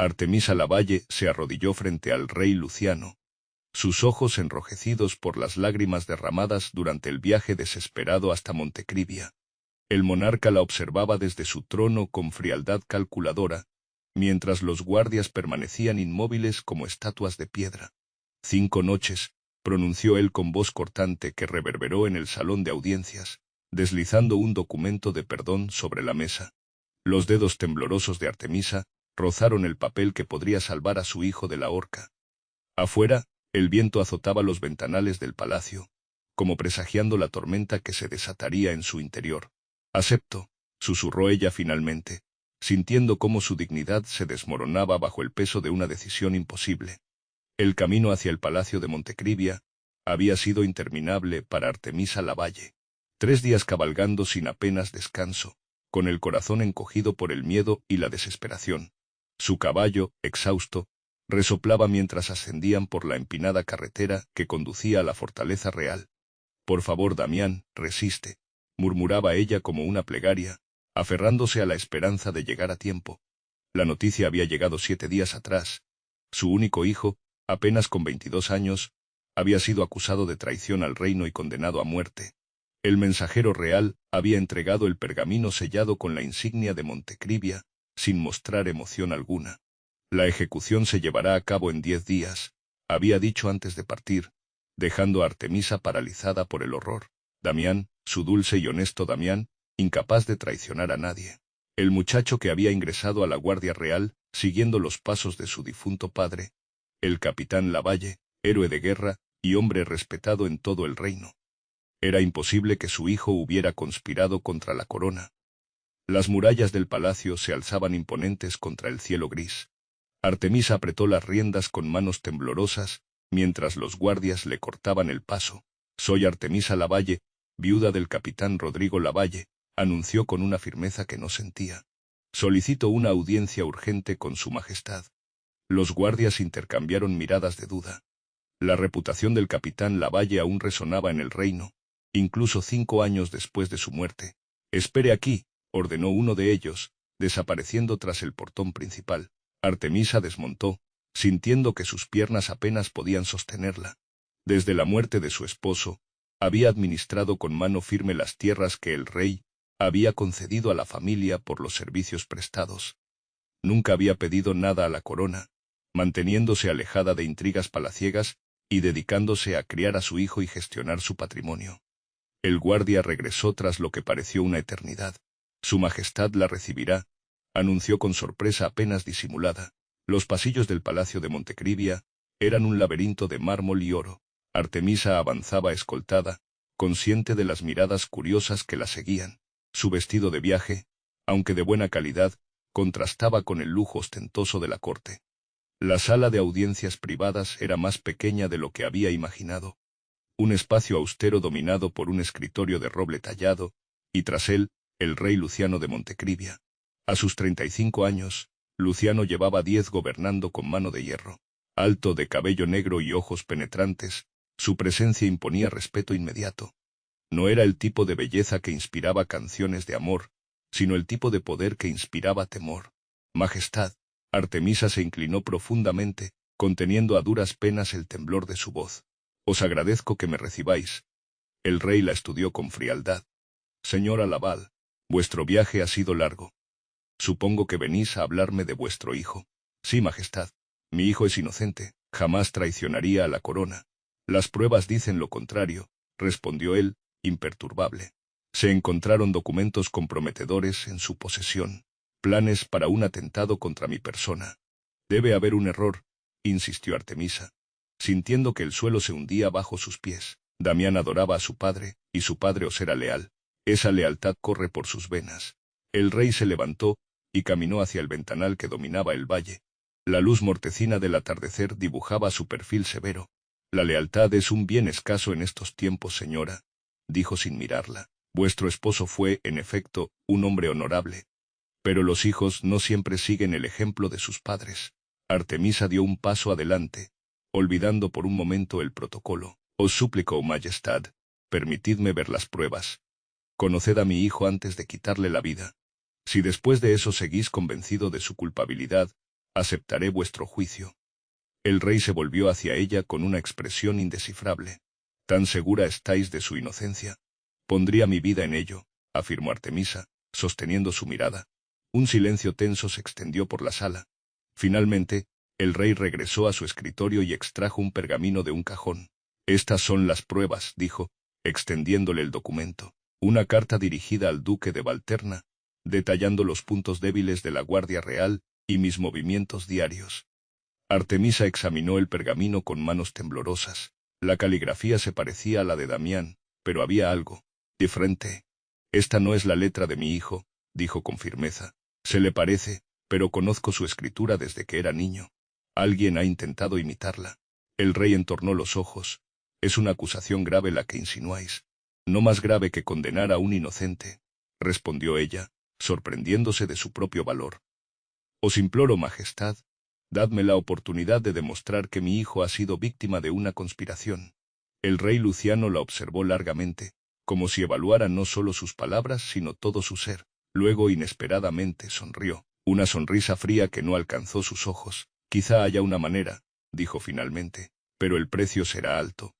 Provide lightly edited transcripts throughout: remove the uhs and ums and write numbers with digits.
Artemisa Lavalle se arrodilló frente al rey Luciano, sus ojos enrojecidos por las lágrimas derramadas durante el viaje desesperado hasta Montecrivia. El monarca la observaba desde su trono con frialdad calculadora, mientras los guardias permanecían inmóviles como estatuas de piedra. 5 noches, pronunció él con voz cortante que reverberó en el salón de audiencias, deslizando un documento de perdón sobre la mesa. Los dedos temblorosos de Artemisa rozaron el papel que podría salvar a su hijo de la horca. Afuera, el viento azotaba los ventanales del palacio, como presagiando la tormenta que se desataría en su interior. «Acepto», susurró ella finalmente, sintiendo cómo su dignidad se desmoronaba bajo el peso de una decisión imposible. El camino hacia el palacio de Montecrivia había sido interminable para Artemisa Lavalle. 3 días cabalgando sin apenas descanso, con el corazón encogido por el miedo y la desesperación. Su caballo, exhausto, resoplaba mientras ascendían por la empinada carretera que conducía a la fortaleza real. «Por favor, Damián, resiste», murmuraba ella como una plegaria, aferrándose a la esperanza de llegar a tiempo. La noticia había llegado 7 días atrás. Su único hijo, apenas con 22 años, había sido acusado de traición al reino y condenado a muerte. El mensajero real había entregado el pergamino sellado con la insignia de Montecrivia, sin mostrar emoción alguna. «La ejecución se llevará a cabo en 10 días», había dicho antes de partir, dejando a Artemisa paralizada por el horror. Damián, su dulce y honesto Damián, incapaz de traicionar a nadie. El muchacho que había ingresado a la Guardia Real, siguiendo los pasos de su difunto padre. El capitán Lavalle, héroe de guerra y hombre respetado en todo el reino. Era imposible que su hijo hubiera conspirado contra la corona. Las murallas del palacio se alzaban imponentes contra el cielo gris. Artemisa apretó las riendas con manos temblorosas, mientras los guardias le cortaban el paso. «Soy Artemisa Lavalle, viuda del capitán Rodrigo Lavalle», anunció con una firmeza que no sentía. «Solicito una audiencia urgente con su majestad». Los guardias intercambiaron miradas de duda. La reputación del capitán Lavalle aún resonaba en el reino, incluso 5 años después de su muerte. «Espere aquí», ordenó uno de ellos, desapareciendo tras el portón principal. Artemisa desmontó, sintiendo que sus piernas apenas podían sostenerla. Desde la muerte de su esposo, había administrado con mano firme las tierras que el rey había concedido a la familia por los servicios prestados. Nunca había pedido nada a la corona, manteniéndose alejada de intrigas palaciegas y dedicándose a criar a su hijo y gestionar su patrimonio. El guardia regresó tras lo que pareció una eternidad. «Su majestad la recibirá», anunció con sorpresa apenas disimulada. Los pasillos del palacio de Montecrivia eran un laberinto de mármol y oro. Artemisa avanzaba escoltada, consciente de las miradas curiosas que la seguían. Su vestido de viaje, aunque de buena calidad, contrastaba con el lujo ostentoso de la corte. La sala de audiencias privadas era más pequeña de lo que había imaginado. Un espacio austero dominado por un escritorio de roble tallado, y tras él, el rey Luciano de Montecrivia. A sus 35 años, Luciano llevaba 10 gobernando con mano de hierro. Alto, de cabello negro y ojos penetrantes, su presencia imponía respeto inmediato. No era el tipo de belleza que inspiraba canciones de amor, sino el tipo de poder que inspiraba temor. «Majestad», Artemisa se inclinó profundamente, conteniendo a duras penas el temblor de su voz. «Os agradezco que me recibáis». El rey la estudió con frialdad. «Señora Laval, vuestro viaje ha sido largo. Supongo que venís a hablarme de vuestro hijo». «Sí, majestad. Mi hijo es inocente, jamás traicionaría a la corona». «Las pruebas dicen lo contrario», respondió él, imperturbable. «Se encontraron documentos comprometedores en su posesión, planes para un atentado contra mi persona». «Debe haber un error», insistió Artemisa, sintiendo que el suelo se hundía bajo sus pies. Damián adoraba a su padre, y su padre os era leal. Esa lealtad corre por sus venas. El rey se levantó y caminó hacia el ventanal que dominaba el valle. La luz mortecina del atardecer dibujaba su perfil severo. «La lealtad es un bien escaso en estos tiempos, señora», dijo sin mirarla. «Vuestro esposo fue, en efecto, un hombre honorable. Pero los hijos no siempre siguen el ejemplo de sus padres». Artemisa dio un paso adelante, olvidando por un momento el protocolo. «Os suplico, majestad, permitidme ver las pruebas. Conoced a mi hijo antes de quitarle la vida. Si después de eso seguís convencido de su culpabilidad, Aceptaré vuestro juicio. El rey se volvió hacia ella con una expresión indescifrable. ¿Tan segura estáis de su inocencia? Pondría mi vida en ello, afirmó Artemisa, sosteniendo su mirada. Un silencio tenso se extendió por la sala. Finalmente, el rey regresó a su escritorio y extrajo un pergamino de un cajón. Estas son las pruebas, dijo, extendiéndole el documento. Una carta dirigida al duque de Valterna, detallando los puntos débiles de la Guardia Real y mis movimientos diarios. Artemisa examinó el pergamino con manos temblorosas. La caligrafía se parecía a la de Damián, pero había algo diferente. Esta no es la letra de mi hijo, dijo con firmeza. Se le parece, pero conozco su escritura desde que era niño. Alguien ha intentado imitarla. El rey entornó los ojos. Es una acusación grave la que insinuáis. No más grave que condenar a un inocente, respondió ella, sorprendiéndose de su propio valor. Os imploro, Majestad, dadme la oportunidad de demostrar que mi hijo ha sido víctima de una conspiración. El rey Luciano la observó largamente, como si evaluara no solo sus palabras sino todo su ser. Luego inesperadamente sonrió, una sonrisa fría que no alcanzó sus ojos. Quizá haya una manera, dijo finalmente, pero el precio será alto.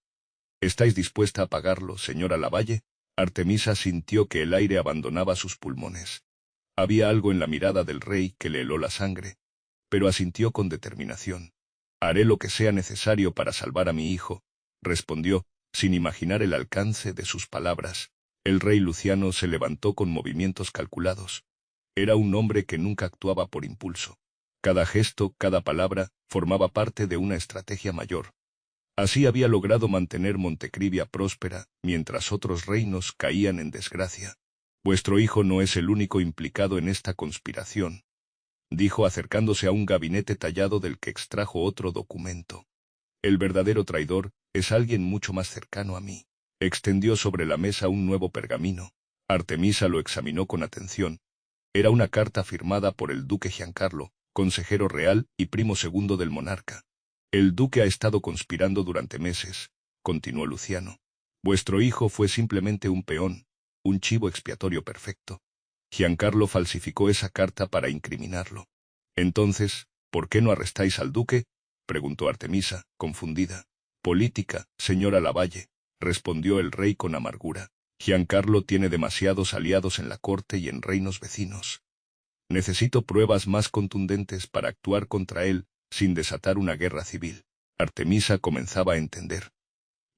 ¿Estáis dispuesta a pagarlo, señora Lavalle? Artemisa sintió que el aire abandonaba sus pulmones. Había algo en la mirada del rey que le heló la sangre, pero asintió con determinación. Haré lo que sea necesario para salvar a mi hijo, respondió, sin imaginar el alcance de sus palabras. El rey Luciano se levantó con movimientos calculados. Era un hombre que nunca actuaba por impulso. Cada gesto, cada palabra, formaba parte de una estrategia mayor. Así había logrado mantener Montecrivia próspera, mientras otros reinos caían en desgracia. Vuestro hijo no es el único implicado en esta conspiración, dijo acercándose a un gabinete tallado del que extrajo otro documento. El verdadero traidor es alguien mucho más cercano a mí. Extendió sobre la mesa un nuevo pergamino. Artemisa lo examinó con atención. Era una carta firmada por el duque Giancarlo, consejero real y primo segundo del monarca. El duque ha estado conspirando durante meses, continuó Luciano. Vuestro hijo fue simplemente un peón, un chivo expiatorio perfecto. Giancarlo falsificó esa carta para incriminarlo. Entonces, ¿por qué no arrestáis al duque?, preguntó Artemisa, confundida. Política, señora Lavalle, respondió el rey con amargura. Giancarlo tiene demasiados aliados en la corte y en reinos vecinos. Necesito pruebas más contundentes para actuar contra él, sin desatar una guerra civil. Artemisa comenzaba a entender.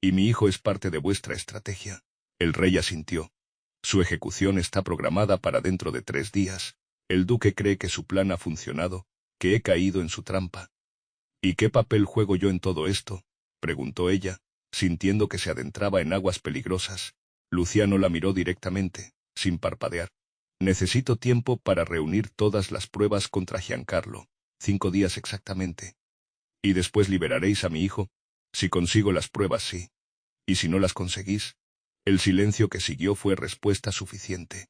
Y mi hijo es parte de vuestra estrategia. El rey asintió. Su ejecución está programada para dentro de 3 días. El duque cree que su plan ha funcionado, que he caído en su trampa. ¿Y qué papel juego yo en todo esto?, preguntó ella, sintiendo que se adentraba en aguas peligrosas. Luciano la miró directamente, sin parpadear. Necesito tiempo para reunir todas las pruebas contra Giancarlo. 5 días exactamente. ¿Y después liberaréis a mi hijo? Si consigo las pruebas, sí. ¿Y si no las conseguís? El silencio que siguió fue respuesta suficiente.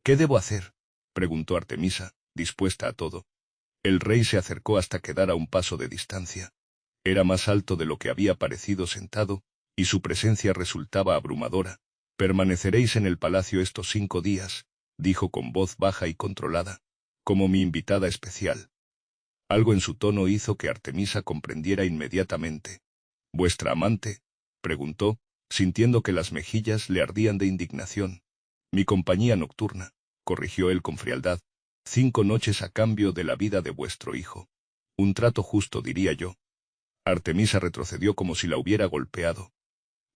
¿Qué debo hacer?, preguntó Artemisa, dispuesta a todo. El rey se acercó hasta quedar a un paso de distancia. Era más alto de lo que había parecido sentado, y su presencia resultaba abrumadora. Permaneceréis en el palacio estos 5 días, dijo con voz baja y controlada, como mi invitada especial. Algo en su tono hizo que Artemisa comprendiera inmediatamente. ¿Vuestra amante?, preguntó, sintiendo que las mejillas le ardían de indignación. Mi compañía nocturna, corrigió él con frialdad. 5 noches a cambio de la vida de vuestro hijo. Un trato justo, diría yo. Artemisa retrocedió como si la hubiera golpeado.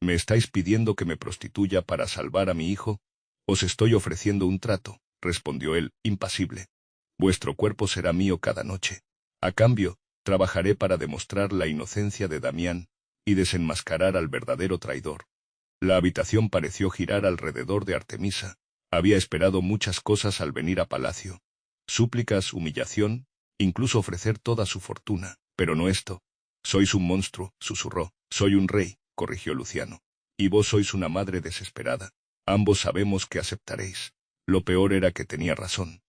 ¿Me estáis pidiendo que me prostituya para salvar a mi hijo? Os estoy ofreciendo un trato, respondió él, impasible. Vuestro cuerpo será mío cada noche. A cambio, trabajaré para demostrar la inocencia de Damián y desenmascarar al verdadero traidor. La habitación pareció girar alrededor de Artemisa. Había esperado muchas cosas al venir a palacio. Súplicas, humillación, incluso ofrecer toda su fortuna, pero no esto. Sois un monstruo, susurró. Soy un rey, corrigió Luciano. Y vos sois una madre desesperada. Ambos sabemos que aceptaréis. Lo peor era que tenía razón.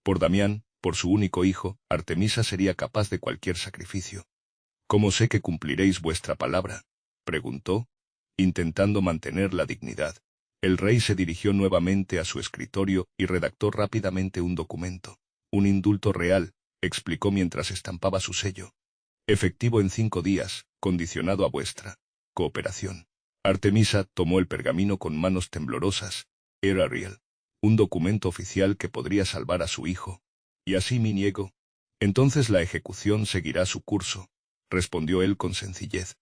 Por Damián, por su único hijo, Artemisa sería capaz de cualquier sacrificio. ¿Cómo sé que cumpliréis vuestra palabra?, preguntó, intentando mantener la dignidad. El rey se dirigió nuevamente a su escritorio y redactó rápidamente un documento. Un indulto real, explicó mientras estampaba su sello. Efectivo en 5 días, condicionado a vuestra cooperación. Artemisa tomó el pergamino con manos temblorosas. Era real. Un documento oficial que podría salvar a su hijo. Y así me niego. Entonces la ejecución seguirá su curso, respondió él con sencillez.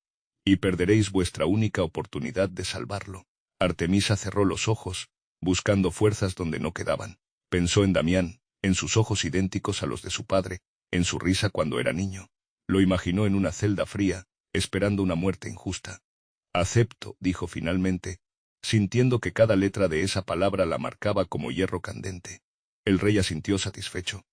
Y perderéis vuestra única oportunidad de salvarlo. Artemisa cerró los ojos, buscando fuerzas donde no quedaban. Pensó en Damián, en sus ojos idénticos a los de su padre, en su risa cuando era niño. Lo imaginó en una celda fría, esperando una muerte injusta. Acepto, dijo finalmente, sintiendo que cada letra de esa palabra la marcaba como hierro candente. El rey asintió satisfecho.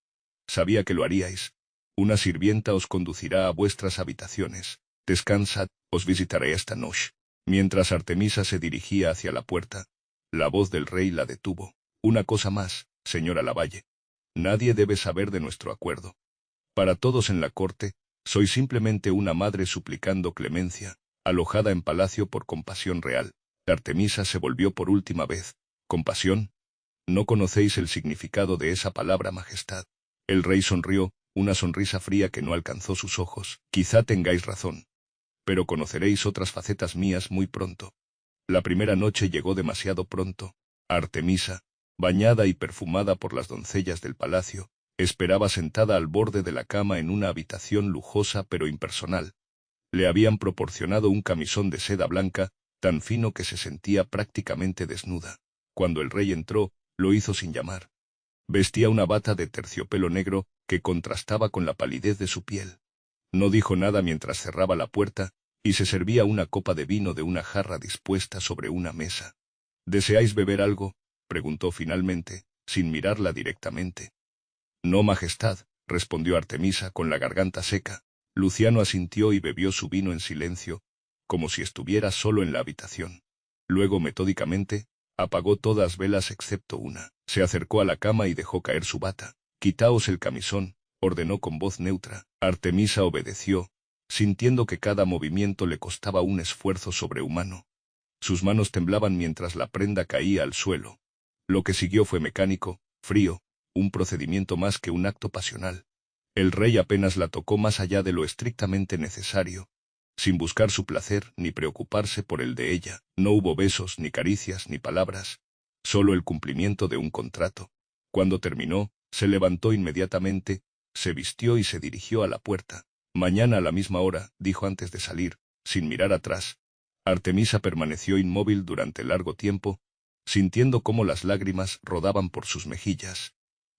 Sabía que lo haríais. Una sirvienta os conducirá a vuestras habitaciones. Descansad, os visitaré esta noche. Mientras Artemisa se dirigía hacia la puerta, la voz del rey la detuvo. Una cosa más, señora Lavalle. Nadie debe saber de nuestro acuerdo. Para todos en la corte, soy simplemente una madre suplicando clemencia, alojada en palacio por compasión real. Artemisa se volvió por última vez. ¿Compasión? No conocéis el significado de esa palabra, majestad. El rey sonrió, una sonrisa fría que no alcanzó sus ojos. Quizá tengáis razón. Pero conoceréis otras facetas mías muy pronto. La primera noche llegó demasiado pronto. Artemisa, bañada y perfumada por las doncellas del palacio, esperaba sentada al borde de la cama en una habitación lujosa pero impersonal. Le habían proporcionado un camisón de seda blanca, tan fino que se sentía prácticamente desnuda. Cuando el rey entró, lo hizo sin llamar. Vestía una bata de terciopelo negro que contrastaba con la palidez de su piel. No dijo nada mientras cerraba la puerta, y se servía una copa de vino de una jarra dispuesta sobre una mesa. ¿Deseáis beber algo?, preguntó finalmente, sin mirarla directamente. No, majestad, respondió Artemisa con la garganta seca. Luciano asintió y bebió su vino en silencio, como si estuviera solo en la habitación. Luego, metódicamente, apagó todas velas excepto una. Se acercó a la cama y dejó caer su bata. Quitaos el camisón, ordenó con voz neutra. Artemisa obedeció, sintiendo que cada movimiento le costaba un esfuerzo sobrehumano. Sus manos temblaban mientras la prenda caía al suelo. Lo que siguió fue mecánico, frío, un procedimiento más que un acto pasional. El rey apenas la tocó más allá de lo estrictamente necesario, sin buscar su placer ni preocuparse por el de ella. No hubo besos, ni caricias, ni palabras, solo el cumplimiento de un contrato. Cuando terminó, se levantó inmediatamente, se vistió y se dirigió a la puerta. Mañana a la misma hora, dijo antes de salir, sin mirar atrás. Artemisa permaneció inmóvil durante largo tiempo, sintiendo cómo las lágrimas rodaban por sus mejillas.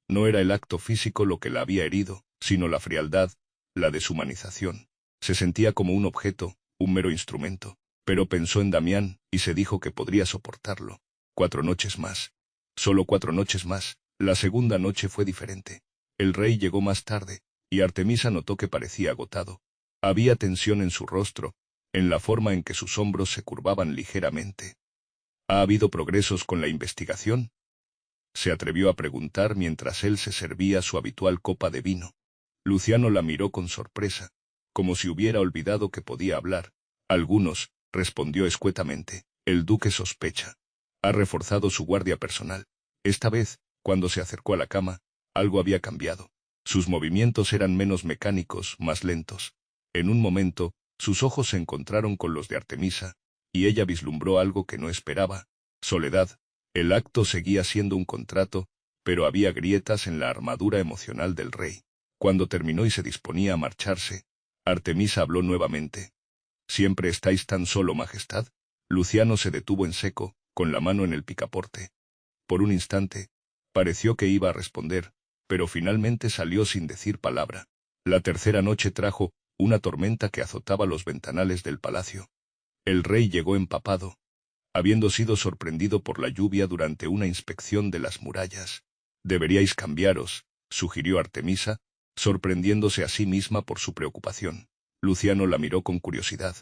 No era el acto físico lo que la había herido, sino la frialdad, la deshumanización. Se sentía como un objeto, un mero instrumento. Pero pensó en Damián, y se dijo que podría soportarlo. 4 noches más. Solo 4 noches más. La segunda noche fue diferente. El rey llegó más tarde, y Artemisa notó que parecía agotado. Había tensión en su rostro, en la forma en que sus hombros se curvaban ligeramente. ¿Ha habido progresos con la investigación?, se atrevió a preguntar mientras él se servía su habitual copa de vino. Luciano la miró con sorpresa, como si hubiera olvidado que podía hablar. Algunos, respondió escuetamente. El duque sospecha. Ha reforzado su guardia personal. Esta vez, cuando se acercó a la cama, algo había cambiado. Sus movimientos eran menos mecánicos, más lentos. En un momento, sus ojos se encontraron con los de Artemisa, y ella vislumbró algo que no esperaba: soledad. El acto seguía siendo un contrato, pero había grietas en la armadura emocional del rey. Cuando terminó y se disponía a marcharse, Artemisa habló nuevamente. ¿Siempre estáis tan solo, majestad? Luciano se detuvo en seco, con la mano en el picaporte. Por un instante, pareció que iba a responder, pero finalmente salió sin decir palabra. La tercera noche trajo una tormenta que azotaba los ventanales del palacio. El rey llegó empapado, habiendo sido sorprendido por la lluvia durante una inspección de las murallas. Deberíais cambiaros, sugirió Artemisa, sorprendiéndose a sí misma por su preocupación. Luciano la miró con curiosidad.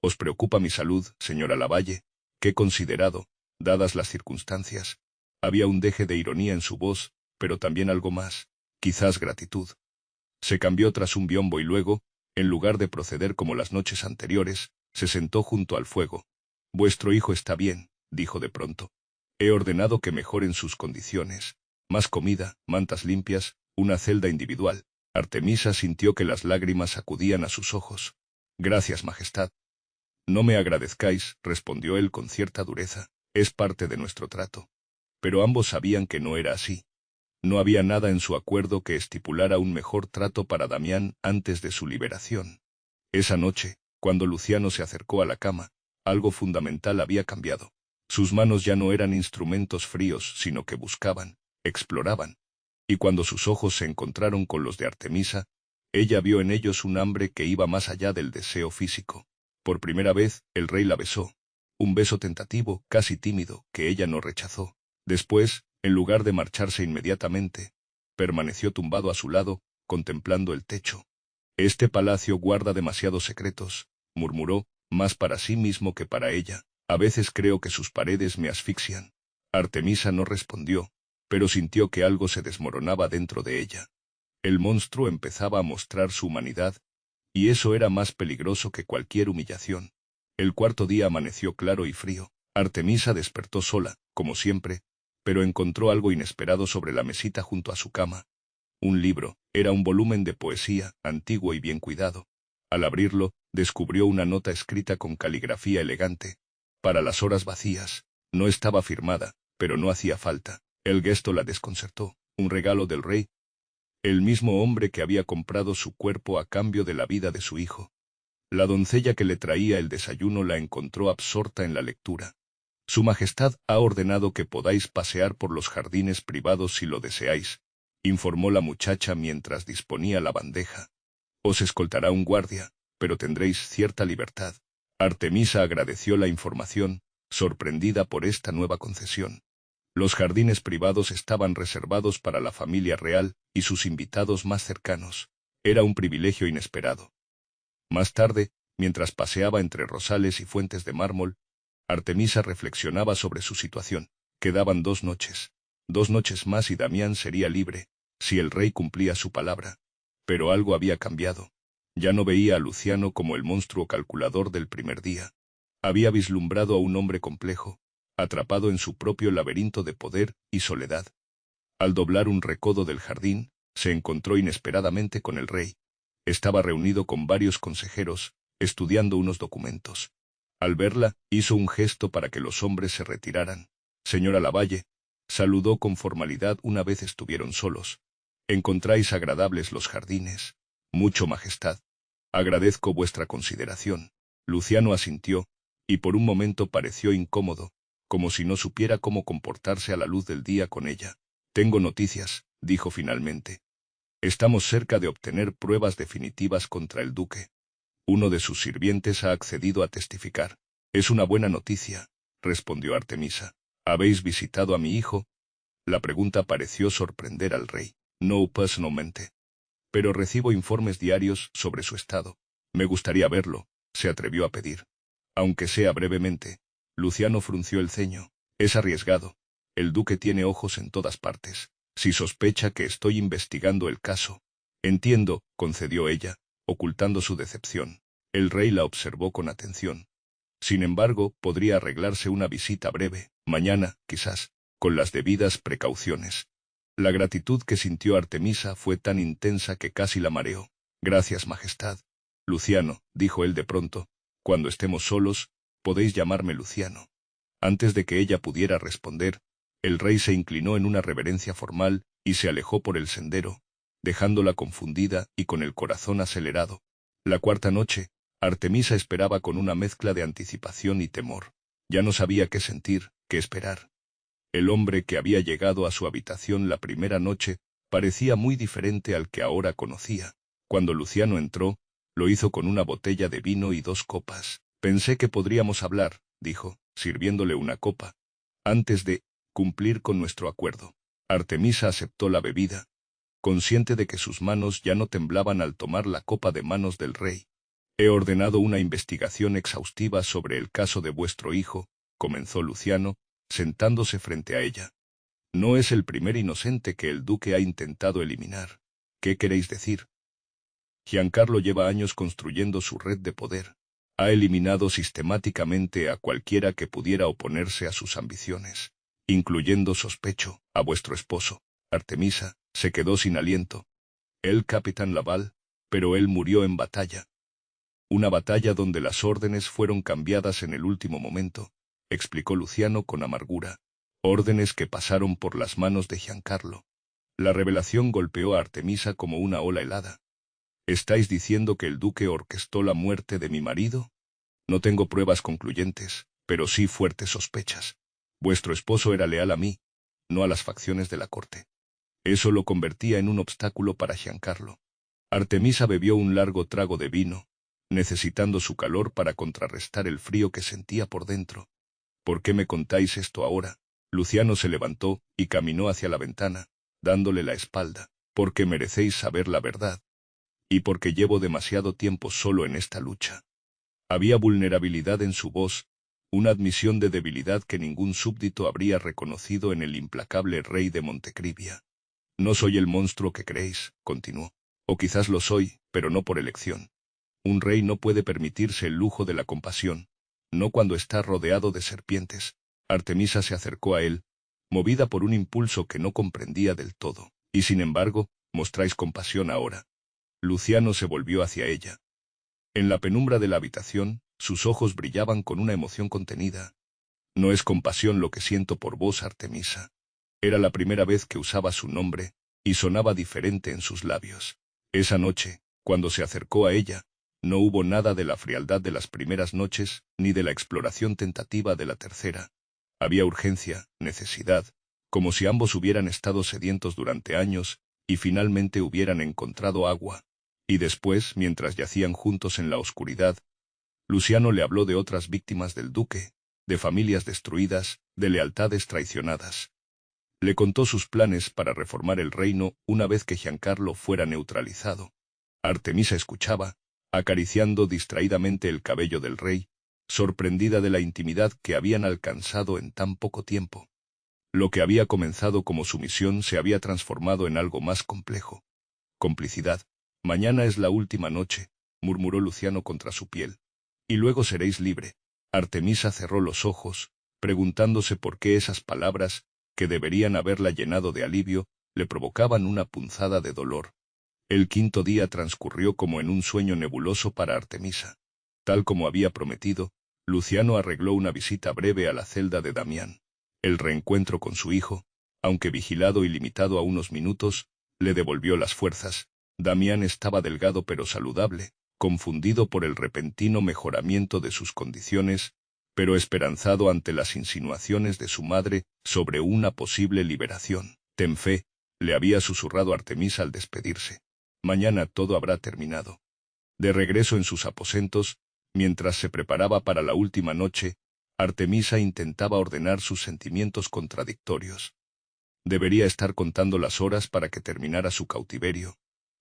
¿Os preocupa mi salud, señora Lavalle? Qué considerado, dadas las circunstancias. Había un deje de ironía en su voz, pero también algo más, quizás gratitud. Se cambió tras un biombo y luego, en lugar de proceder como las noches anteriores, se sentó junto al fuego. Vuestro hijo está bien, dijo de pronto. He ordenado que mejoren sus condiciones. Más comida, mantas limpias, una celda individual. Artemisa sintió que las lágrimas acudían a sus ojos. Gracias, Majestad. No me agradezcáis, respondió él con cierta dureza. Es parte de nuestro trato. Pero ambos sabían que no era así. No había nada en su acuerdo que estipulara un mejor trato para Damián antes de su liberación. Esa noche, cuando Luciano se acercó a la cama, algo fundamental había cambiado. Sus manos ya no eran instrumentos fríos, sino que buscaban, exploraban. Y cuando sus ojos se encontraron con los de Artemisa, ella vio en ellos un hambre que iba más allá del deseo físico. Por primera vez, el rey la besó. Un beso tentativo, casi tímido, que ella no rechazó. Después, en lugar de marcharse inmediatamente, permaneció tumbado a su lado, contemplando el techo. Este palacio guarda demasiados secretos, murmuró, más para sí mismo que para ella. A veces creo que sus paredes me asfixian. Artemisa no respondió, pero sintió que algo se desmoronaba dentro de ella. El monstruo empezaba a mostrar su humanidad, y eso era más peligroso que cualquier humillación. El cuarto día amaneció claro y frío. Artemisa despertó sola, como siempre, pero encontró algo inesperado sobre la mesita junto a su cama. Un libro, era un volumen de poesía, antiguo y bien cuidado. Al abrirlo, descubrió una nota escrita con caligrafía elegante. Para las horas vacías. No estaba firmada, pero no hacía falta. El gesto la desconcertó. Un regalo del rey. El mismo hombre que había comprado su cuerpo a cambio de la vida de su hijo. La doncella que le traía el desayuno la encontró absorta en la lectura. Su Majestad ha ordenado que podáis pasear por los jardines privados si lo deseáis, informó la muchacha mientras disponía la bandeja. Os escoltará un guardia, pero tendréis cierta libertad. Artemisa agradeció la información, sorprendida por esta nueva concesión. Los jardines privados estaban reservados para la familia real y sus invitados más cercanos. Era un privilegio inesperado. Más tarde, mientras paseaba entre rosales y fuentes de mármol, Artemisa reflexionaba sobre su situación. Quedaban 2 noches. 2 noches más y Damián sería libre, si el rey cumplía su palabra. Pero algo había cambiado. Ya no veía a Luciano como el monstruo calculador del primer día. Había vislumbrado a un hombre complejo, atrapado en su propio laberinto de poder y soledad. Al doblar un recodo del jardín, se encontró inesperadamente con el rey. Estaba reunido con varios consejeros, estudiando unos documentos. Al verla, hizo un gesto para que los hombres se retiraran. Señora Lavalle, saludó con formalidad una vez estuvieron solos. ¿Encontráis agradables los jardines? Mucho, Majestad. Agradezco vuestra consideración. Luciano asintió, y por un momento pareció incómodo, como si no supiera cómo comportarse a la luz del día con ella. Tengo noticias, dijo finalmente. Estamos cerca de obtener pruebas definitivas contra el duque. Uno de sus sirvientes ha accedido a testificar. Es una buena noticia, respondió Artemisa. ¿Habéis visitado a mi hijo? La pregunta pareció sorprender al rey. No personalmente. Pero recibo informes diarios sobre su estado. Me gustaría verlo, se atrevió a pedir. Aunque sea brevemente. Luciano frunció el ceño. Es arriesgado. El duque tiene ojos en todas partes. Si sospecha que estoy investigando el caso. Entiendo, concedió ella, ocultando su decepción. El rey la observó con atención. Sin embargo, podría arreglarse una visita breve, mañana, quizás, con las debidas precauciones. La gratitud que sintió Artemisa fue tan intensa que casi la mareó. Gracias, Majestad. Luciano, dijo él de pronto, cuando estemos solos, podéis llamarme Luciano. Antes de que ella pudiera responder, el rey se inclinó en una reverencia formal y se alejó por el sendero, dejándola confundida y con el corazón acelerado. La cuarta noche, Artemisa esperaba con una mezcla de anticipación y temor. Ya no sabía qué sentir, qué esperar. El hombre que había llegado a su habitación la primera noche parecía muy diferente al que ahora conocía. Cuando Luciano entró, lo hizo con una botella de vino y 2 copas. Pensé que podríamos hablar, dijo, sirviéndole una copa, antes de cumplir con nuestro acuerdo. Artemisa aceptó la bebida, consciente de que sus manos ya no temblaban al tomar la copa de manos del rey. He ordenado una investigación exhaustiva sobre el caso de vuestro hijo, comenzó Luciano, sentándose frente a ella. No es el primer inocente que el duque ha intentado eliminar. ¿Qué queréis decir? Giancarlo lleva años construyendo su red de poder. Ha eliminado sistemáticamente a cualquiera que pudiera oponerse a sus ambiciones, incluyendo sospecho, a vuestro esposo. Artemisa se quedó sin aliento. El capitán Laval, pero él murió en batalla. Una batalla donde las órdenes fueron cambiadas en el último momento, explicó Luciano con amargura. Órdenes que pasaron por las manos de Giancarlo. La revelación golpeó a Artemisa como una ola helada. ¿Estáis diciendo que el duque orquestó la muerte de mi marido? No tengo pruebas concluyentes, pero sí fuertes sospechas. Vuestro esposo era leal a mí, no a las facciones de la corte. Eso lo convertía en un obstáculo para Giancarlo. Artemisa bebió un largo trago de vino, necesitando su calor para contrarrestar el frío que sentía por dentro. ¿Por qué me contáis esto ahora? Luciano se levantó y caminó hacia la ventana, dándole la espalda. Porque merecéis saber la verdad. Y porque llevo demasiado tiempo solo en esta lucha. Había vulnerabilidad en su voz, una admisión de debilidad que ningún súbdito habría reconocido en el implacable rey de Montecrivia. No soy el monstruo que creéis, continuó. O quizás lo soy, pero no por elección. Un rey no puede permitirse el lujo de la compasión, no cuando está rodeado de serpientes. Artemisa se acercó a él, movida por un impulso que no comprendía del todo. Y sin embargo, mostráis compasión ahora. Luciano se volvió hacia ella. En la penumbra de la habitación, sus ojos brillaban con una emoción contenida. No es compasión lo que siento por vos, Artemisa. Era la primera vez que usaba su nombre, y sonaba diferente en sus labios. Esa noche, cuando se acercó a ella, no hubo nada de la frialdad de las primeras noches, ni de la exploración tentativa de la tercera. Había urgencia, necesidad, como si ambos hubieran estado sedientos durante años, y finalmente hubieran encontrado agua. Y después, mientras yacían juntos en la oscuridad, Luciano le habló de otras víctimas del duque, de familias destruidas, de lealtades traicionadas. Le contó sus planes para reformar el reino una vez que Giancarlo fuera neutralizado. Artemisa escuchaba, acariciando distraídamente el cabello del rey, sorprendida de la intimidad que habían alcanzado en tan poco tiempo. Lo que había comenzado como sumisión se había transformado en algo más complejo. Complicidad. Mañana es la última noche, murmuró Luciano contra su piel. Y luego seréis libre. Artemisa cerró los ojos, preguntándose por qué esas palabras, que deberían haberla llenado de alivio, le provocaban una punzada de dolor. El quinto día transcurrió como en un sueño nebuloso para Artemisa. Tal como había prometido, Luciano arregló una visita breve a la celda de Damián. El reencuentro con su hijo, aunque vigilado y limitado a unos minutos, le devolvió las fuerzas. Damián estaba delgado pero saludable, confundido por el repentino mejoramiento de sus condiciones, pero esperanzado ante las insinuaciones de su madre sobre una posible liberación. Ten fe, le había susurrado Artemisa al despedirse. Mañana todo habrá terminado. De regreso en sus aposentos, mientras se preparaba para la última noche, Artemisa intentaba ordenar sus sentimientos contradictorios. Debería estar contando las horas para que terminara su cautiverio,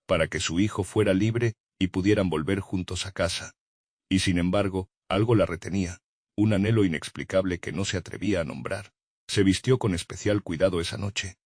para que su hijo fuera libre y pudieran volver juntos a casa. Y sin embargo, algo la retenía, un anhelo inexplicable que no se atrevía a nombrar. Se vistió con especial cuidado esa noche.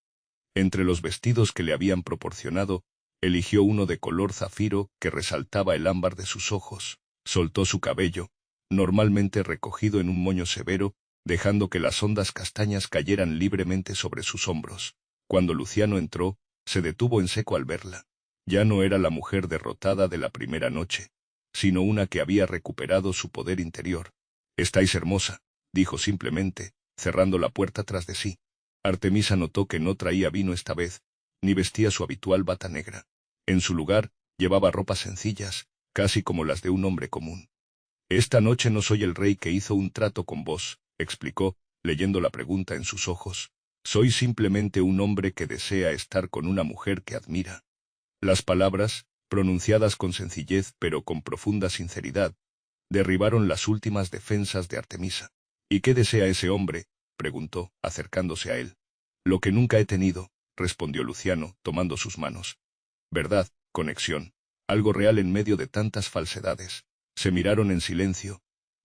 Entre los vestidos que le habían proporcionado, eligió uno de color zafiro que resaltaba el ámbar de sus ojos. Soltó su cabello, normalmente recogido en un moño severo, dejando que las ondas castañas cayeran libremente sobre sus hombros. Cuando Luciano entró, se detuvo en seco al verla. Ya no era la mujer derrotada de la primera noche, sino una que había recuperado su poder interior. «Estáis hermosa», dijo simplemente, cerrando la puerta tras de sí. Artemisa notó que no traía vino esta vez, ni vestía su habitual bata negra. En su lugar, llevaba ropas sencillas, casi como las de un hombre común. «Esta noche no soy el rey que hizo un trato con vos», explicó, leyendo la pregunta en sus ojos. «Soy simplemente un hombre que desea estar con una mujer que admira». Las palabras, pronunciadas con sencillez pero con profunda sinceridad, derribaron las últimas defensas de Artemisa. «¿Y qué desea ese hombre?», preguntó, acercándose a él. «Lo que nunca he tenido», respondió Luciano, tomando sus manos. «Verdad, conexión, algo real en medio de tantas falsedades». Se miraron en silencio,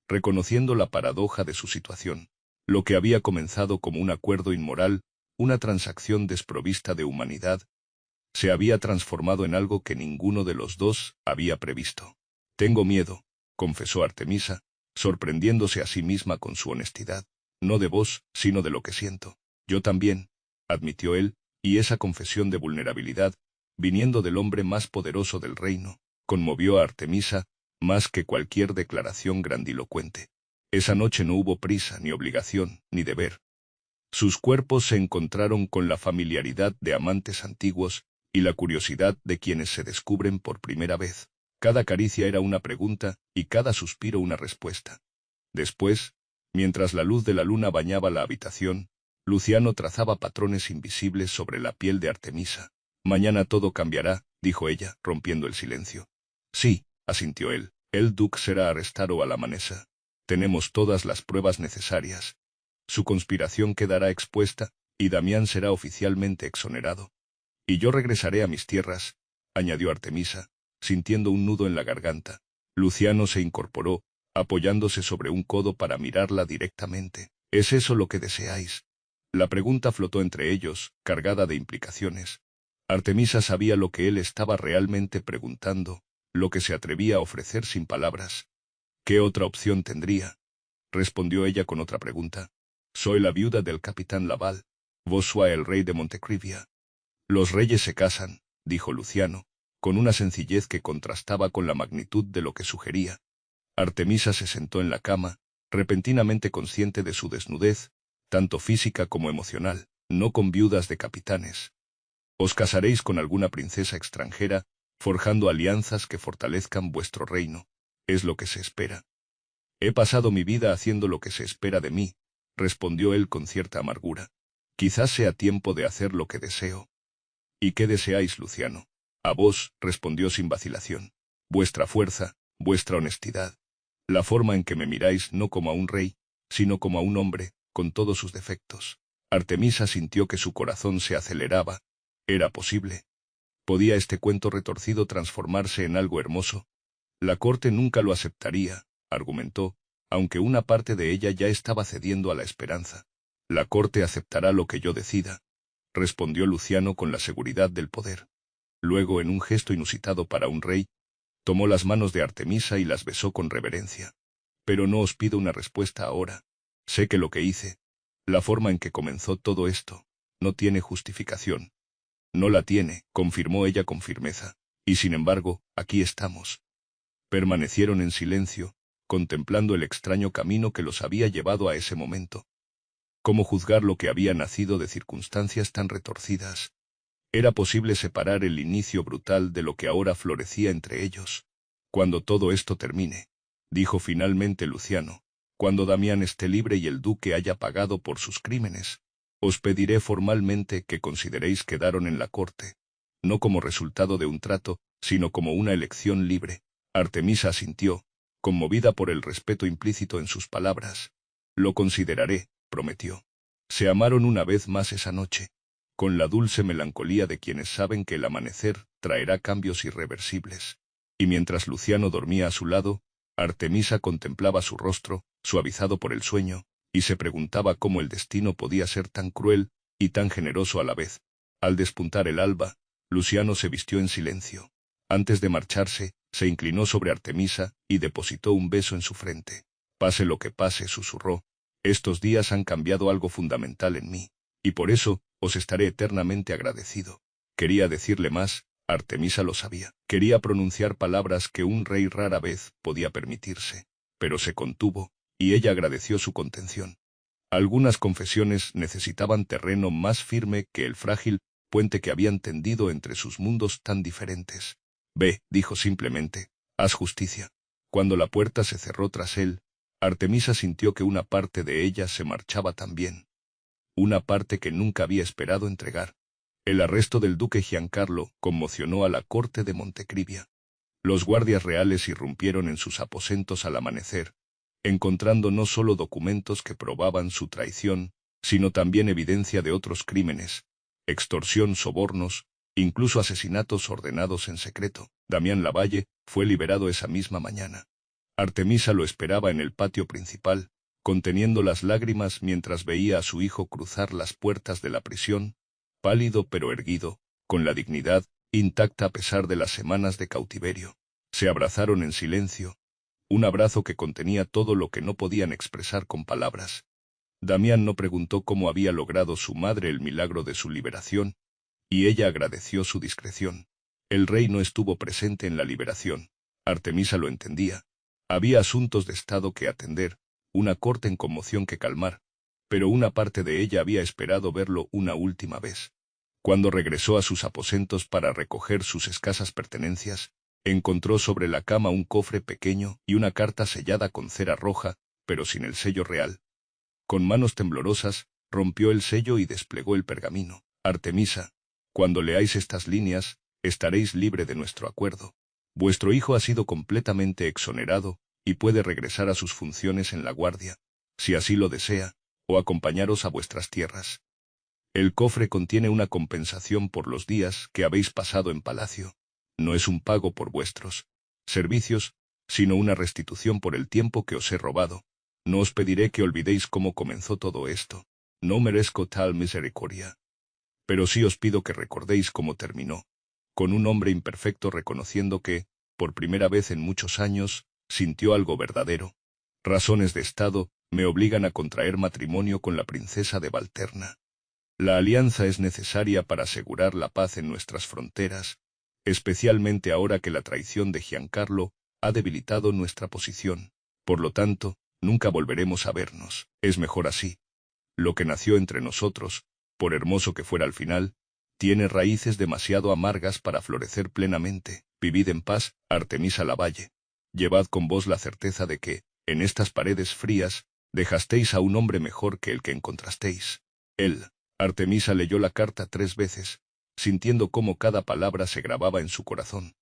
reconociendo la paradoja de su situación. Lo que había comenzado como un acuerdo inmoral, una transacción desprovista de humanidad, se había transformado en algo que ninguno de los dos había previsto. «Tengo miedo», confesó Artemisa, sorprendiéndose a sí misma con su honestidad. «No de vos, sino de lo que siento». «Yo también», admitió él, y esa confesión de vulnerabilidad, viniendo del hombre más poderoso del reino, conmovió a Artemisa más que cualquier declaración grandilocuente. Esa noche no hubo prisa, ni obligación, ni deber. Sus cuerpos se encontraron con la familiaridad de amantes antiguos y la curiosidad de quienes se descubren por primera vez. Cada caricia era una pregunta y cada suspiro una respuesta. Después, mientras la luz de la luna bañaba la habitación, Luciano trazaba patrones invisibles sobre la piel de Artemisa. Mañana todo cambiará, dijo ella, rompiendo el silencio. Sí, asintió él. El duque será arrestado al amanecer. Tenemos todas las pruebas necesarias. Su conspiración quedará expuesta, y Damián será oficialmente exonerado. Y yo regresaré a mis tierras, añadió Artemisa, sintiendo un nudo en la garganta. Luciano se incorporó, apoyándose sobre un codo para mirarla directamente. ¿Es eso lo que deseáis? La pregunta flotó entre ellos, cargada de implicaciones. Artemisa sabía lo que él estaba realmente preguntando, lo que se atrevía a ofrecer sin palabras. ¿Qué otra opción tendría? Respondió ella con otra pregunta. Soy la viuda del capitán Laval. Vos sois el rey de Montecrivia. Los reyes se casan, dijo Luciano, con una sencillez que contrastaba con la magnitud de lo que sugería. Artemisa se sentó en la cama, repentinamente consciente de su desnudez, tanto física como emocional, no con viudas de capitanes. Os casaréis con alguna princesa extranjera, forjando alianzas que fortalezcan vuestro reino. Es lo que se espera. He pasado mi vida haciendo lo que se espera de mí, respondió él con cierta amargura. Quizás sea tiempo de hacer lo que deseo. ¿Y qué deseáis, Luciano? A vos, respondió sin vacilación. Vuestra fuerza, vuestra honestidad. La forma en que me miráis no como a un rey, sino como a un hombre, con todos sus defectos. Artemisa sintió que su corazón se aceleraba. ¿Era posible? ¿Podía este cuento retorcido transformarse en algo hermoso? La corte nunca lo aceptaría, argumentó, aunque una parte de ella ya estaba cediendo a la esperanza. La corte aceptará lo que yo decida, respondió Luciano con la seguridad del poder. Luego, en un gesto inusitado para un rey, tomó las manos de Artemisa y las besó con reverencia. Pero no os pido una respuesta ahora. Sé que lo que hice, la forma en que comenzó todo esto, no tiene justificación. No la tiene, confirmó ella con firmeza. Y sin embargo, aquí estamos. Permanecieron en silencio, contemplando el extraño camino que los había llevado a ese momento. ¿Cómo juzgar lo que había nacido de circunstancias tan retorcidas? Era posible separar el inicio brutal de lo que ahora florecía entre ellos. Cuando todo esto termine, dijo finalmente Luciano, cuando Damián esté libre y el duque haya pagado por sus crímenes, os pediré formalmente que consideréis quedaron en la corte, no como resultado de un trato, sino como una elección libre. Artemisa asintió, conmovida por el respeto implícito en sus palabras. Lo consideraré, prometió. Se amaron una vez más esa noche, con la dulce melancolía de quienes saben que el amanecer traerá cambios irreversibles. Y mientras Luciano dormía a su lado, Artemisa contemplaba su rostro, suavizado por el sueño, y se preguntaba cómo el destino podía ser tan cruel y tan generoso a la vez. Al despuntar el alba, Luciano se vistió en silencio. Antes de marcharse, se inclinó sobre Artemisa y depositó un beso en su frente. Pase lo que pase, susurró, estos días han cambiado algo fundamental en mí, y por eso os estaré eternamente agradecido. Quería decirle más, Artemisa lo sabía. Quería pronunciar palabras que un rey rara vez podía permitirse, pero se contuvo, y ella agradeció su contención. Algunas confesiones necesitaban terreno más firme que el frágil puente que habían tendido entre sus mundos tan diferentes. Ve, dijo simplemente, haz justicia. Cuando la puerta se cerró tras él, Artemisa sintió que una parte de ella se marchaba también. Una parte que nunca había esperado entregar. El arresto del duque Giancarlo conmocionó a la corte de Montecrivia. Los guardias reales irrumpieron en sus aposentos al amanecer, encontrando no solo documentos que probaban su traición, sino también evidencia de otros crímenes, extorsión, sobornos, incluso asesinatos ordenados en secreto. Damián Lavalle fue liberado esa misma mañana. Artemisa lo esperaba en el patio principal, conteniendo las lágrimas mientras veía a su hijo cruzar las puertas de la prisión, pálido pero erguido, con la dignidad intacta a pesar de las semanas de cautiverio. Se abrazaron en silencio, un abrazo que contenía todo lo que no podían expresar con palabras. Damián no preguntó cómo había logrado su madre el milagro de su liberación, y ella agradeció su discreción. El rey no estuvo presente en la liberación. Artemisa lo entendía. Había asuntos de estado que atender, una corte en conmoción que calmar, pero una parte de ella había esperado verlo una última vez. Cuando regresó a sus aposentos para recoger sus escasas pertenencias, encontró sobre la cama un cofre pequeño y una carta sellada con cera roja, pero sin el sello real. Con manos temblorosas, rompió el sello y desplegó el pergamino. Artemisa, cuando leáis estas líneas, estaréis libre de nuestro acuerdo. Vuestro hijo ha sido completamente exonerado y puede regresar a sus funciones en la guardia, si así lo desea, o acompañaros a vuestras tierras. El cofre contiene una compensación por los días que habéis pasado en palacio. No es un pago por vuestros servicios, sino una restitución por el tiempo que os he robado. No os pediré que olvidéis cómo comenzó todo esto. No merezco tal misericordia. Pero sí os pido que recordéis cómo terminó, con un hombre imperfecto reconociendo que, por primera vez en muchos años, sintió algo verdadero. Razones de estado me obligan a contraer matrimonio con la princesa de Valterna. La alianza es necesaria para asegurar la paz en nuestras fronteras, especialmente ahora que la traición de Giancarlo ha debilitado nuestra posición. Por lo tanto, nunca volveremos a vernos. Es mejor así. Lo que nació entre nosotros, por hermoso que fuera al final, tiene raíces demasiado amargas para florecer plenamente. Vivid en paz, Artemisa Lavalle. Llevad con vos la certeza de que, en estas paredes frías, dejasteis a un hombre mejor que el que encontrasteis. Él. Artemisa leyó la carta 3 veces, sintiendo cómo cada palabra se grababa en su corazón.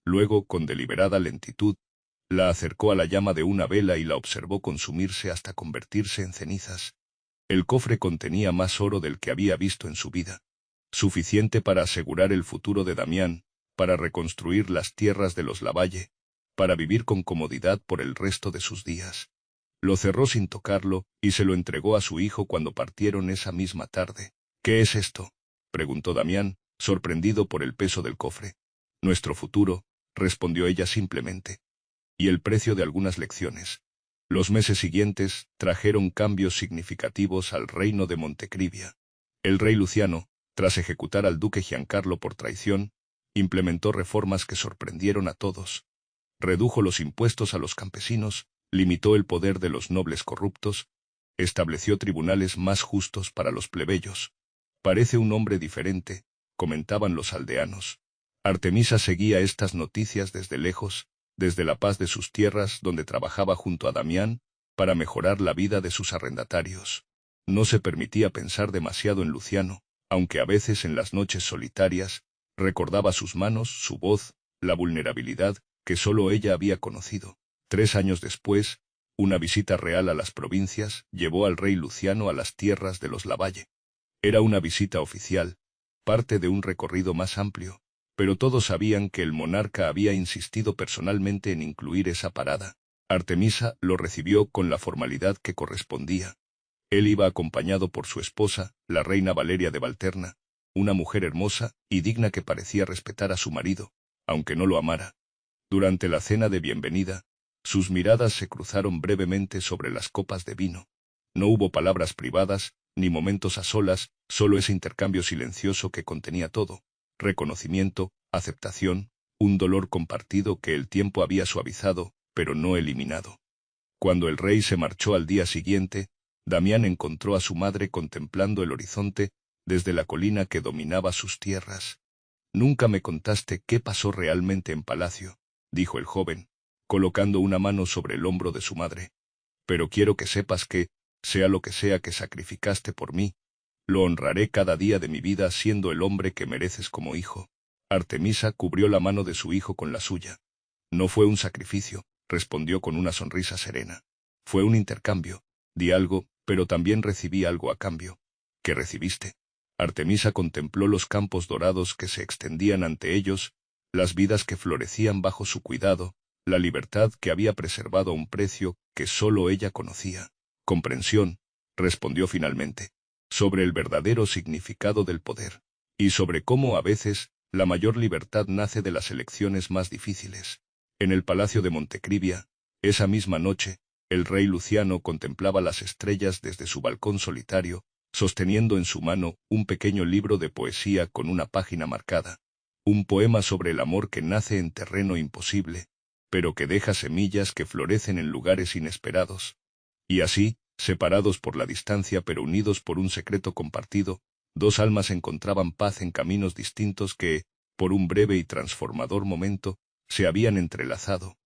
Luego, con deliberada lentitud, la acercó a la llama de una vela y la observó consumirse hasta convertirse en cenizas. El cofre contenía más oro del que había visto en su vida, suficiente para asegurar el futuro de Damián, para reconstruir las tierras de los Lavalle, para vivir con comodidad por el resto de sus días. Lo cerró sin tocarlo y se lo entregó a su hijo cuando partieron esa misma tarde. ¿Qué es esto?, preguntó Damián, sorprendido por el peso del cofre. Nuestro futuro, respondió ella simplemente. Y el precio de algunas lecciones. Los meses siguientes trajeron cambios significativos al reino de Montecrivia. El rey Luciano, tras ejecutar al duque Giancarlo por traición, implementó reformas que sorprendieron a todos. Redujo los impuestos a los campesinos, limitó el poder de los nobles corruptos, estableció tribunales más justos para los plebeyos. Parece un hombre diferente, comentaban los aldeanos. Artemisa seguía estas noticias desde lejos, desde la paz de sus tierras donde trabajaba junto a Damián, para mejorar la vida de sus arrendatarios. No se permitía pensar demasiado en Luciano, aunque a veces en las noches solitarias, recordaba sus manos, su voz, la vulnerabilidad que solo ella había conocido. 3 años después, una visita real a las provincias llevó al rey Luciano a las tierras de los Lavalle. Era una visita oficial, parte de un recorrido más amplio, pero todos sabían que el monarca había insistido personalmente en incluir esa parada. Artemisa lo recibió con la formalidad que correspondía. Él iba acompañado por su esposa, la reina Valeria de Valterna, una mujer hermosa y digna que parecía respetar a su marido, aunque no lo amara. Durante la cena de bienvenida, sus miradas se cruzaron brevemente sobre las copas de vino. No hubo palabras privadas, ni momentos a solas, solo ese intercambio silencioso que contenía todo: reconocimiento, aceptación, un dolor compartido que el tiempo había suavizado, pero no eliminado. Cuando el rey se marchó al día siguiente, Damián encontró a su madre contemplando el horizonte desde la colina que dominaba sus tierras. «Nunca me contaste qué pasó realmente en palacio», dijo el joven, colocando una mano sobre el hombro de su madre. «Pero quiero que sepas que, sea lo que sea que sacrificaste por mí, lo honraré cada día de mi vida siendo el hombre que mereces como hijo». Artemisa cubrió la mano de su hijo con la suya. «No fue un sacrificio», respondió con una sonrisa serena. «Fue un intercambio. Di algo, pero también recibí algo a cambio». «¿Qué recibiste?». Artemisa contempló los campos dorados que se extendían ante ellos, las vidas que florecían bajo su cuidado, la libertad que había preservado a un precio que solo ella conocía. «Comprensión», respondió finalmente, «sobre el verdadero significado del poder, y sobre cómo a veces la mayor libertad nace de las elecciones más difíciles». En el palacio de Montecrivia, esa misma noche, el rey Luciano contemplaba las estrellas desde su balcón solitario, sosteniendo en su mano un pequeño libro de poesía con una página marcada. Un poema sobre el amor que nace en terreno imposible, pero que deja semillas que florecen en lugares inesperados. Y así, separados por la distancia pero unidos por un secreto compartido, dos almas encontraban paz en caminos distintos que, por un breve y transformador momento, se habían entrelazado.